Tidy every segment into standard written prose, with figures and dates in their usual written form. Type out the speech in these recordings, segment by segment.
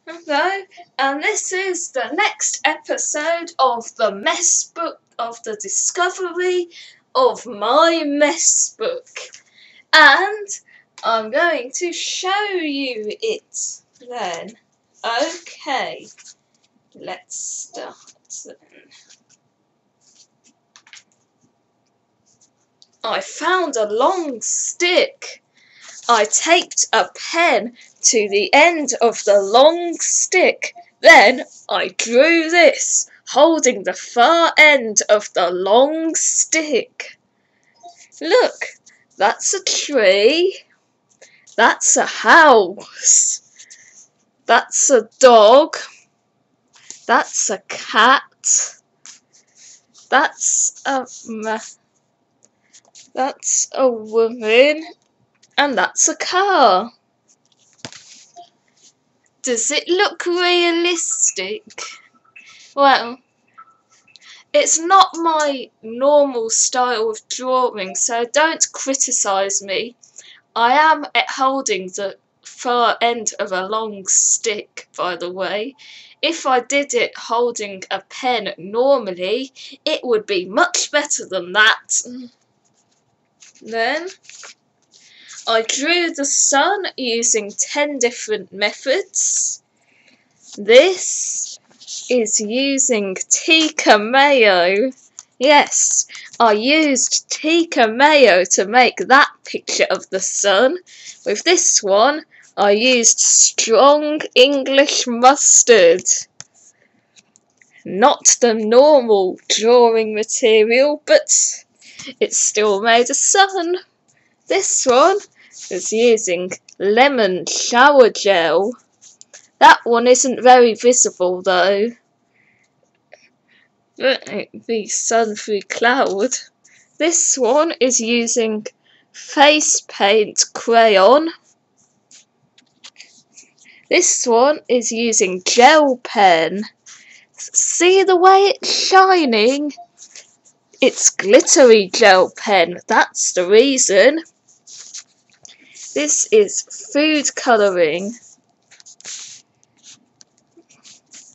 Hello, and this is the next episode of the mess book of the discovery of my mess book. And I'm going to show you it then. Okay, let's start then. I found a long stick. I taped a pen to the end of the long stick. Then I drew this, holding the far end of the long stick. Look, that's a tree. That's a house. That's a dog. That's a cat. That's a woman. And that's a car. Does it look realistic? Well, it's not my normal style of drawing, so don't criticise me. I am holding the far end of a long stick, by the way. If I did it holding a pen normally, it would be much better than that. Then I drew the sun using 10 different methods. This is using Tika Mayo. Yes, I used Tika Mayo to make that picture of the sun. With this one, I used strong English mustard. Not the normal drawing material, but it still made a sun. This one is using lemon shower gel. That one isn't very visible though. The sun through cloud. This one is using face paint crayon. This one is using gel pen. See the way it's shining? It's glittery gel pen, that's the reason. This is food colouring.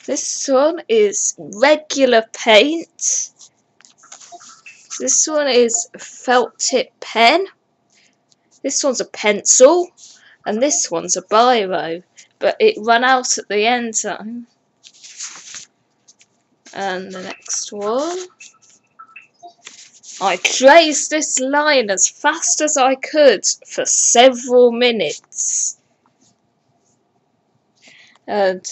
This one is regular paint. This one is felt tip pen. This one's a pencil. And this one's a biro. But it ran out at the end time. And the next one. I traced this line as fast as I could for several minutes. And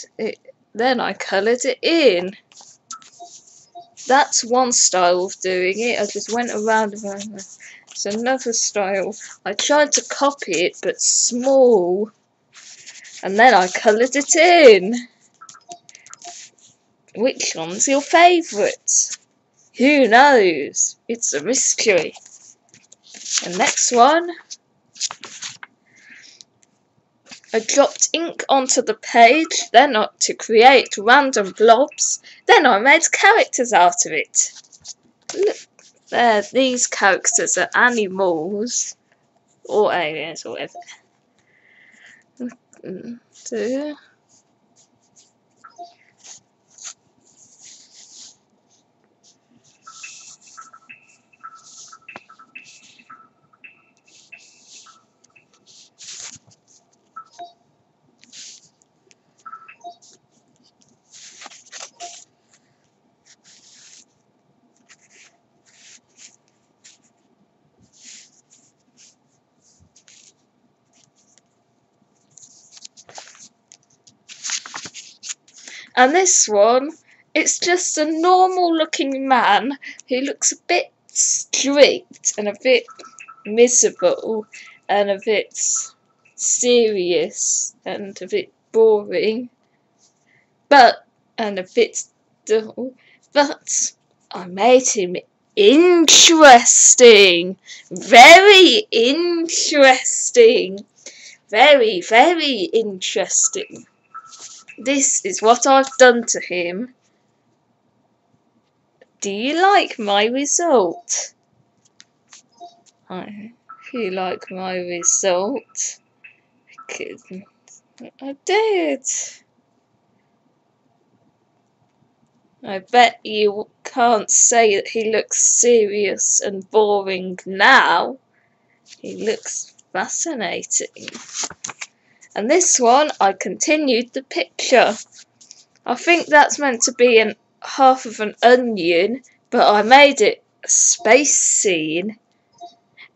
then I coloured it in. That's one style of doing it. I just went around and around. It's another style. I tried to copy it, but small. And then I coloured it in. Which one's your favourite? Who knows? It's a mystery. The next one. I dropped ink onto the page, then to create random blobs. Then I made characters out of it. Look, there, these characters are animals. Or aliens, or whatever. And this one, it's just a normal looking man who looks a bit strict and a bit miserable and a bit serious and a bit boring, and a bit dull, but I made him interesting, very interesting, very, very interesting. This is what I've done to him. Do you like my result? I hope you like my result. Because I did. I bet you can't say that he looks serious and boring now. He looks fascinating. And this one, I continued the picture. I think that's meant to be half of an onion, but I made it a space scene.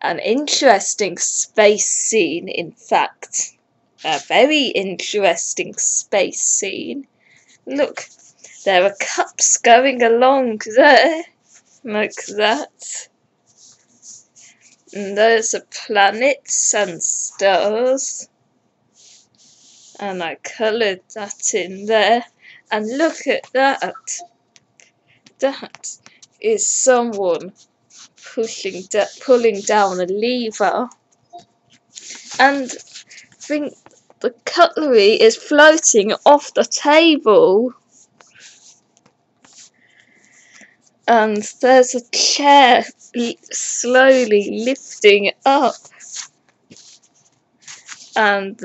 An interesting space scene, in fact. A very interesting space scene. Look, there are cups going along there, like that. And those are planets and stars. And I coloured that in there. And look at that. That is someone pulling down a lever. And I think the cutlery is floating off the table. And there's a chair slowly lifting up. And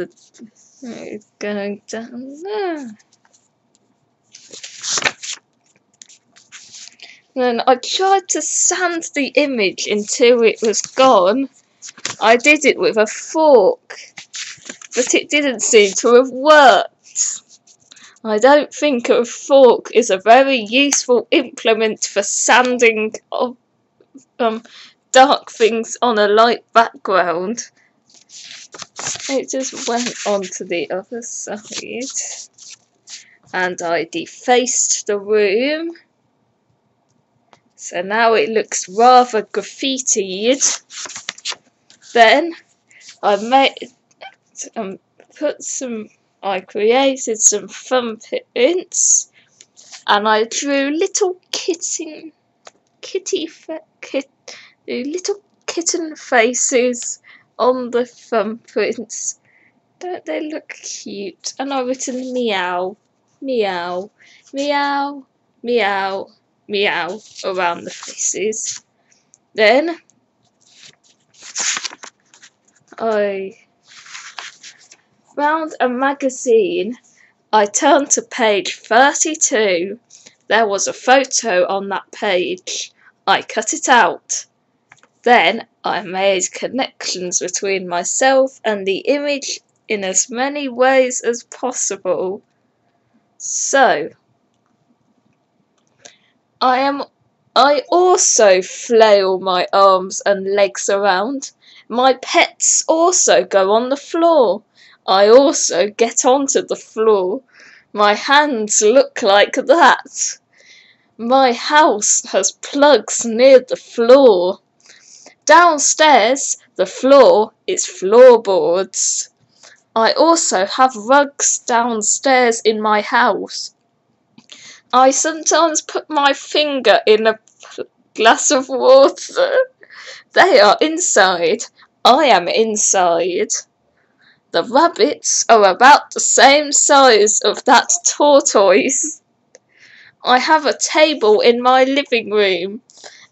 it's going down there. Then I tried to sand the image until it was gone. I did it with a fork, but it didn't seem to have worked. I don't think a fork is a very useful implement for sanding of dark things on a light background. It just went on to the other side. And I defaced the room. So now it looks rather graffitied. Then I created some thumbprints, and I drew little little kitten faces on the thumbprints. Don't they look cute? And I've written meow, meow, meow, meow, meow around the faces. Then I found a magazine. I turned to page 32. There was a photo on that page. I cut it out. Then I made connections between myself and the image in as many ways as possible. So I also flail my arms and legs around. My pets also go on the floor. I also get onto the floor. My hands look like that. My house has plugs near the floor. Downstairs, the floor is floorboards. I also have rugs downstairs in my house. I sometimes put my finger in a glass of water. They are inside. I am inside. The rabbits are about the same size of that tortoise. I have a table in my living room.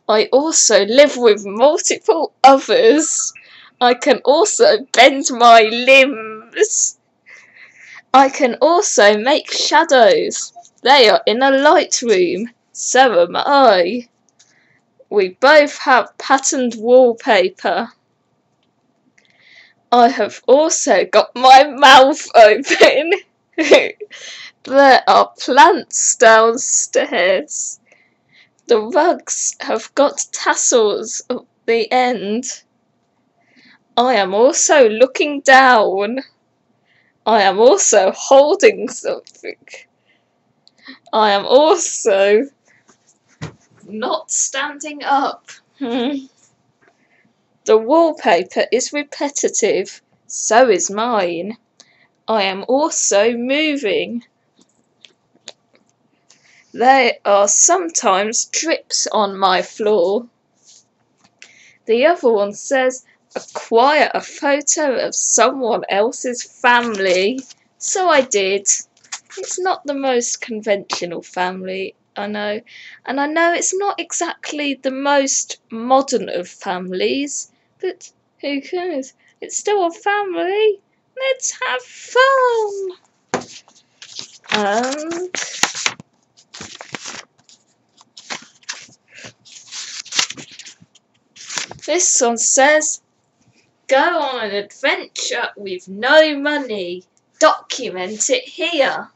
I also live with multiple others. I can also bend my limbs. I can also make shadows. They are in a light room. So am I. We both have patterned wallpaper. I have also got my mouth open. There are plants downstairs. The rugs have got tassels at the end. I am also looking down. I am also holding something. I am also not standing up. The wallpaper is repetitive. So is mine. I am also moving. There are sometimes drips on my floor. The other one says, acquire a photo of someone else's family. So I did. It's not the most conventional family, I know. And I know it's not exactly the most modern of families, but who cares? It's still a family. Let's have fun. And This one says, go on an adventure with no money. Document it here.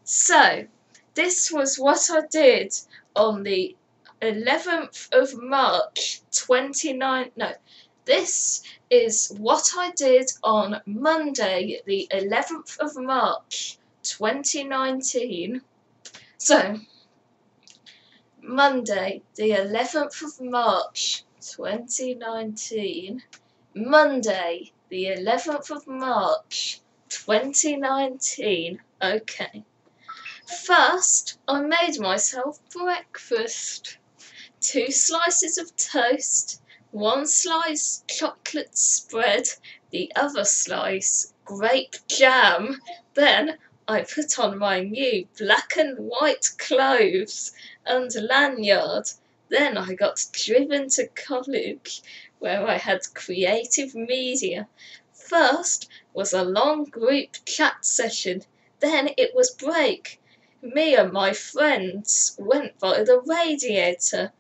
So, this was what I did on the 11th of March 29. No, this is what I did on Monday, the 11th of March 2019. So, Monday, the 11th of March 2019. Monday, the 11th of March 2019. Okay. First, I made myself breakfast. 2 slices of toast, 1 slice chocolate spread, the other slice grape jam. Then I put on my new black and white clothes and lanyard. Then I got driven to college, where I had creative media. First was a long group chat session, then it was break. Me and my friends went by the radiator.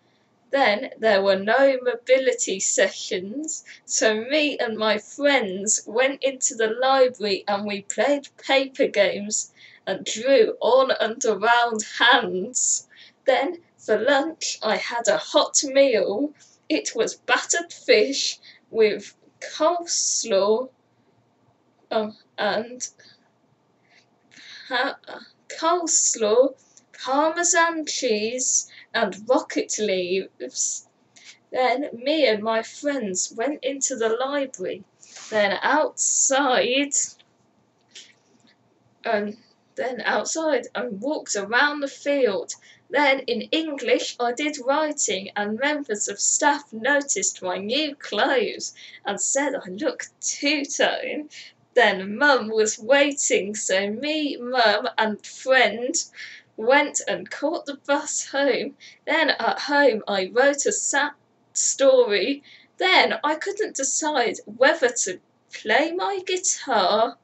Then there were no mobility sessions, so me and my friends went into the library and we played paper games and drew on and around hands. Then for lunch I had a hot meal. It was battered fish with coleslaw and coleslaw, parmesan cheese and rocket leaves. Then me and my friends went into the library. Then outside and walked around the field. Then in English I did writing, and members of staff noticed my new clothes and said I looked two-tone. Then Mum was waiting, so me, Mum and friend went and caught the bus home. Then at home I wrote a sad story. Then I couldn't decide whether to play my guitar,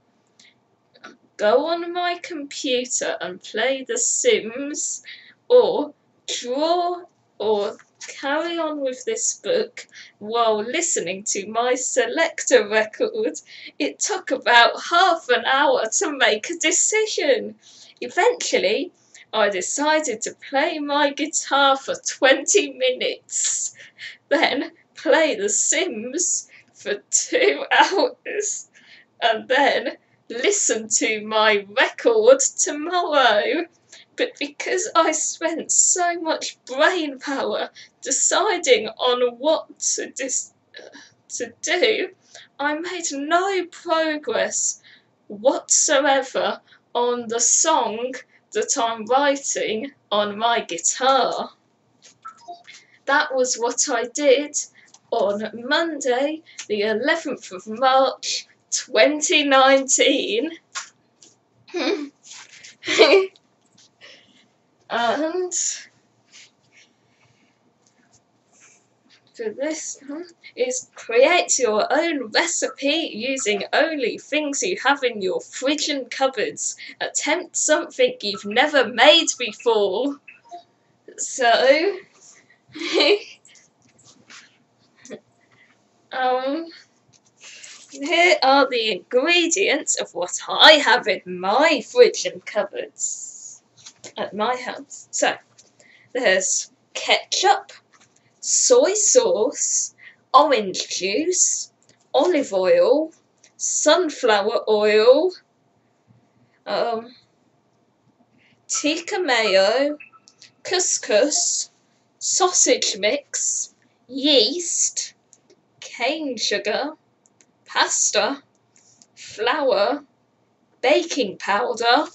go on my computer and play The Sims, or draw or carry on with this book while listening to my selector record. It took about half an hour to make a decision. Eventually, I decided to play my guitar for 20 minutes, then play The Sims for 2 hours, and then listen to my record tomorrow. But because I spent so much brain power deciding on what to do, I made no progress whatsoever on the song that I'm writing on my guitar. That was what I did on Monday, the 11th of March, 2019. And for this is create your own recipe using only things you have in your fridge and cupboards. Attempt something you've never made before. So, here are the ingredients of what I have in my fridge and cupboards at my house. So, there's ketchup, soy sauce, orange juice, olive oil, sunflower oil, tikka mayo, couscous, sausage mix, yeast, cane sugar, pasta, flour, baking powder,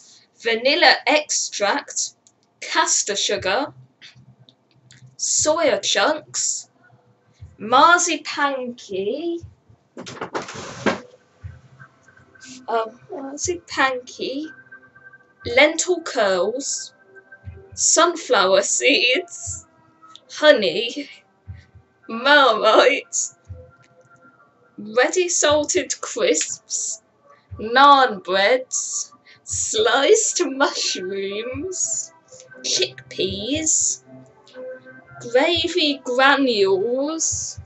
vanilla extract, castor sugar, soya chunks, marzipanki, lentil curls, sunflower seeds, honey, Marmite, ready salted crisps, naan breads, sliced mushrooms, chickpeas, gravy granules,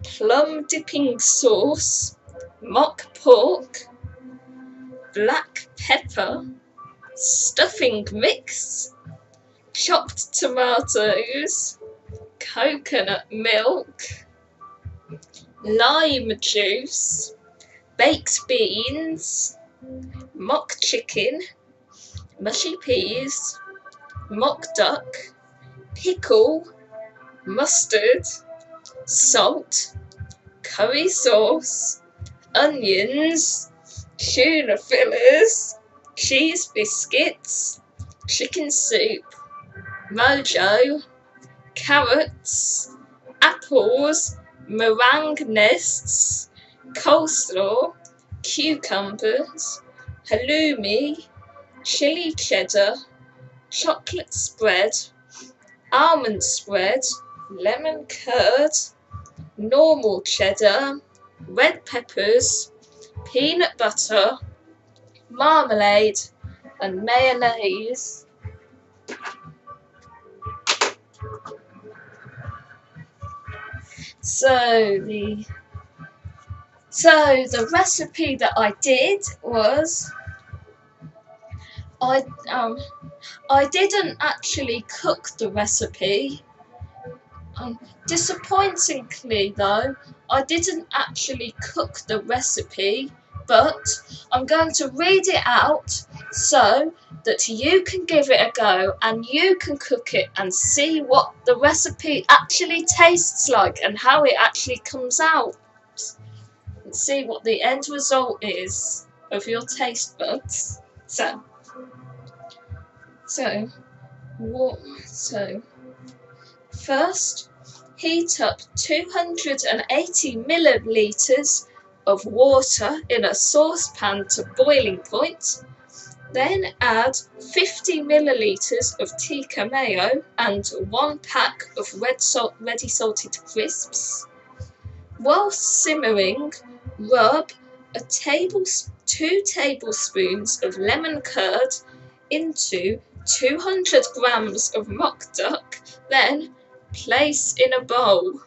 plum dipping sauce, mock pork, black pepper, stuffing mix, chopped tomatoes, coconut milk, lime juice, baked beans, mock chicken, mushy peas, mock duck, pickle, mustard, salt, curry sauce, onions, tuna fillers, cheese biscuits, chicken soup, mojo, carrots, apples, meringue nests, coleslaw, cucumbers, halloumi, chili cheddar, chocolate spread, almond spread, lemon curd, normal cheddar, red peppers, peanut butter, marmalade, and mayonnaise. So the recipe that I did was I didn't actually cook the recipe. Disappointingly though, I didn't actually cook the recipe, but I'm going to read it out so that you can give it a go and you can cook it and see what the recipe actually tastes like and how it actually comes out. And see what the end result is of your taste buds. So first, heat up 280 millilitres of water in a saucepan to boiling point. Then add 50 millilitres of tikka mayo and 1 pack of ready salted crisps. While simmering, rub 2 tablespoons of lemon curd into 200 grams of mock duck, then place in a bowl.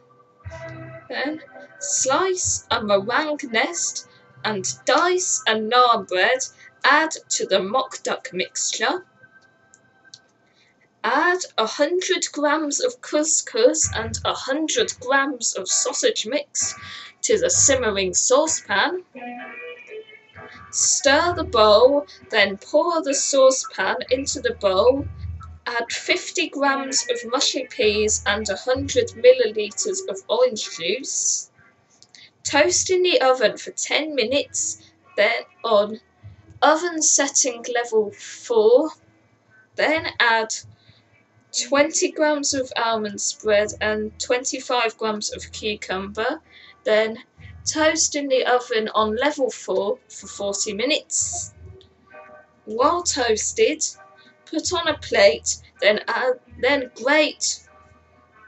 Then slice a meringue nest and dice a naan bread. Add to the mock duck mixture. Add 100 grams of couscous and 100 grams of sausage mix to the simmering saucepan. Stir the bowl, then pour the saucepan into the bowl. Add 50 grams of mushy peas and 100 millilitres of orange juice. Toast in the oven for 10 minutes, then on oven setting level 4. Then add 20 grams of almond spread and 25 grams of cucumber. Then toast in the oven on level 4 for 40 minutes. While toasted, put on a plate, then grate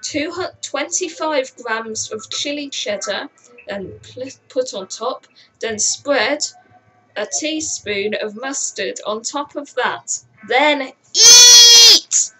25 grams of chili cheddar and put on top, then spread a teaspoon of mustard on top of that. Then eat!